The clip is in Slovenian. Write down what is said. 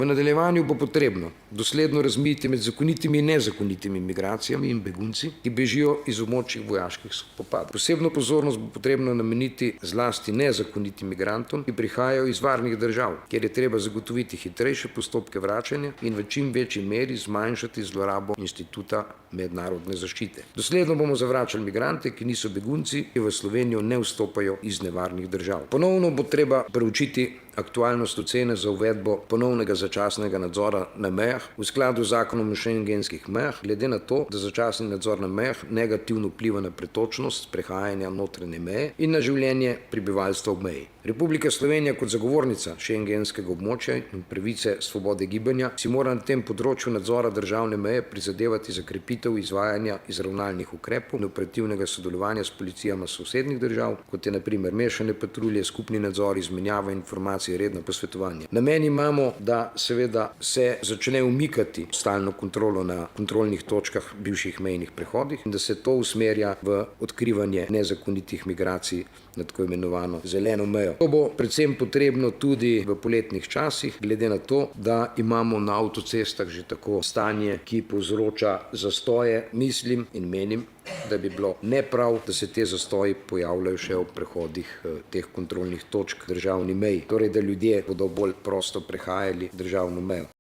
V nadaljevanju bo potrebno dosledno razmejiti med zakonitimi in nezakonitimi migracijami in begunci, ki bežijo iz območij vojaških spopadov. Posebno pozornost bo potrebno nameniti zlasti nezakonitim migrantom, ki prihajajo iz varnih držav, kjer je treba zagotoviti hitrejše postopke vračanja in v čim večji meri zmanjšati zlorabo instituta mednarodne zaščite. Dosledno bomo zavračali migrante, ki niso begunci, ki v Slovenijo ne vstopajo iz nevarnih držav. Ponovno bo treba preučiti aktualnost ocene za uvedbo ponovnega začasnega nadzora na mejah v skladu z zakonom o šengenskih mejah, glede na to, da začasni nadzor na mejah negativno vpliva na pretočnost prehajanja notranje meje in na življenje prebivalstva ob meji. Republika Slovenija kot zagovornica šengenskega območja in pravice svobode gibanja si mora na tem področju nadzora državne meje prizadevati za krepitev izvajanja izravnalnih ukrepov in operativnega sodelovanja s policijama sosednjih držav, kot je na primer mešane patrulje, skupni nadzor, izmenjava informacij, redno posvetovanje. Namen imamo, da seveda se začne umikati stalno kontrolo na kontrolnih točkah bivših mejnih prehodih in da se to usmerja v odkrivanje nezakonitih migracij na tako imenovano zeleno mejo. To bo predvsem potrebno tudi v poletnih časih, glede na to, da imamo na avtocestah že tako stanje, ki povzroča zastoje. Mislim in menim, da bi bilo neprav, da se te zastoji pojavljajo še ob prehodih teh kontrolnih točk državni meji. Torej, da ljudje bodo bolj prosto prehajali državno mejo.